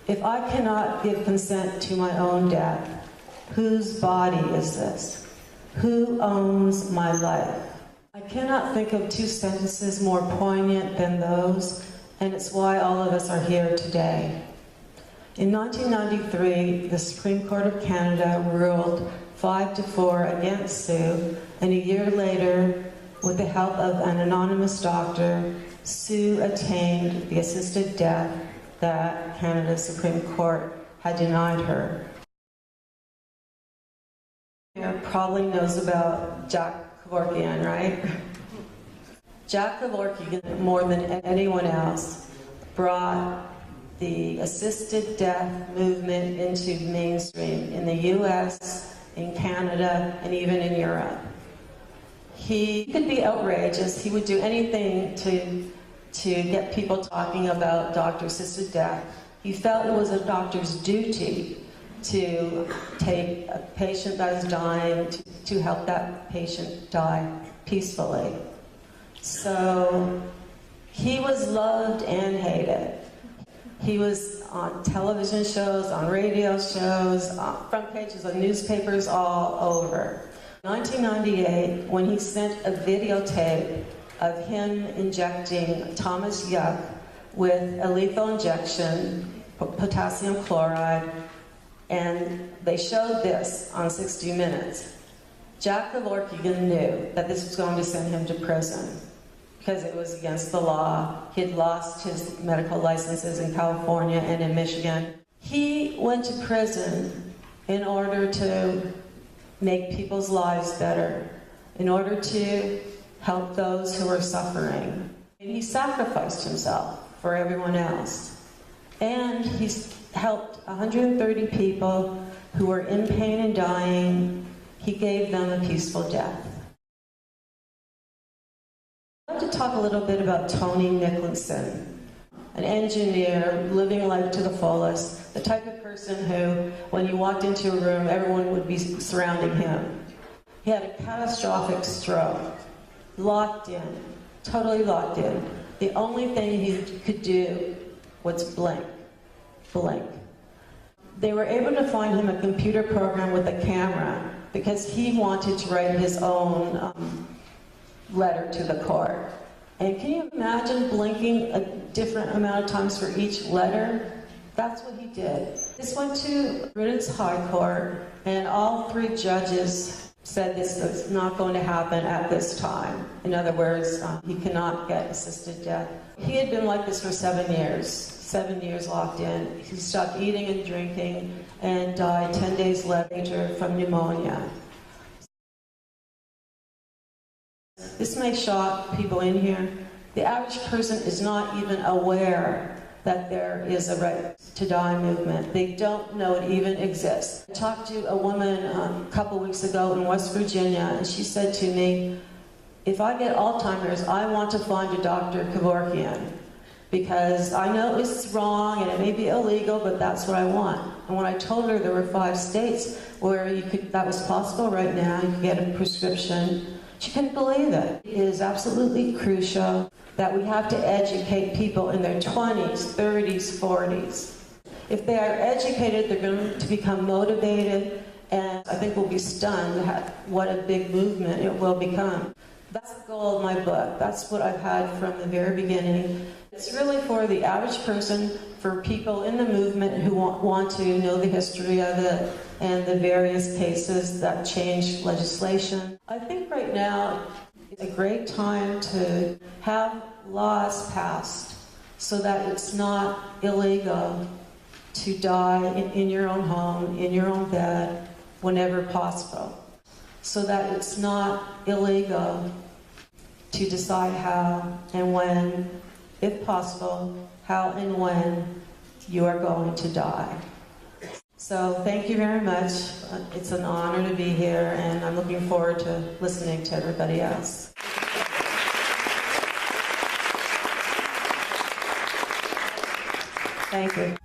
If I cannot give consent to my own death, whose body is this? Who owns my life? I cannot think of two sentences more poignant than those, and it's why all of us are here today. In 1993, the Supreme Court of Canada ruled 5-4 against Sue, and a year later, with the help of an anonymous doctor, Sue attained the assisted death that Canada's Supreme Court had denied her. Probably knows about Jack Kevorkian, right? Jack Kevorkian, more than anyone else, brought the assisted death movement into mainstream in the US, in Canada, and even in Europe. He could be outrageous. He would do anything to get people talking about doctor-assisted death. He felt it was a doctor's duty to take a patient that is dying, to help that patient die peacefully. So he was loved and hated. He was on television shows, on radio shows, on front pages of newspapers all over. In 1998, when he sent a videotape of him injecting Thomas Yuck with a lethal injection, potassium chloride, and they showed this on 60 Minutes. Jack Kevorkian knew that this was going to send him to prison because it was against the law. He had lost his medical licenses in California and in Michigan. He went to prison in order to make people's lives better, in order to help those who are suffering. And he sacrificed himself for everyone else. And he's helped 130 people who were in pain and dying. He gave them a peaceful death. I'd like to talk a little bit about Tony Nicholson, an engineer living life to the fullest, the type of person who, when you walked into a room, everyone would be surrounding him. He had a catastrophic stroke, locked in, totally locked in. The only thing he could do was blink. They were able to find him a computer program with a camera because he wanted to write his own letter to the court. And can you imagine blinking a different amount of times for each letter? That's what he did. This went to Britain's High Court, and all three judges said this is not going to happen at this time. In other words, he cannot get assisted death. He had been like this for 7 years. 7 years locked in. He stopped eating and drinking and died 10 days later from pneumonia. This may shock people in here. The average person is not even aware that there is a right to die movement. They don't know it even exists. I talked to a woman a couple weeks ago in West Virginia, and she said to me, if I get Alzheimer's, I want to find a Dr. Kevorkian, because I know it's wrong and it may be illegal, but that's what I want. And when I told her there were 5 states where that was possible right now, you could get a prescription, she couldn't believe it. It is absolutely crucial that we have to educate people in their 20s, 30s, 40s. If they are educated, they're going to become motivated, and I think we'll be stunned at what a big movement it will become. That's the goal of my book. That's what I've had from the very beginning. It's really for the average person, for people in the movement who want to know the history of it and the various cases that changed legislation. I think right now is a great time to have laws passed so that it's not illegal to die in your own home, in your own bed, whenever possible. So that it's not illegal to decide how and when, if possible, how and when you are going to die. So thank you very much. It's an honor to be here, and I'm looking forward to listening to everybody else. Thank you.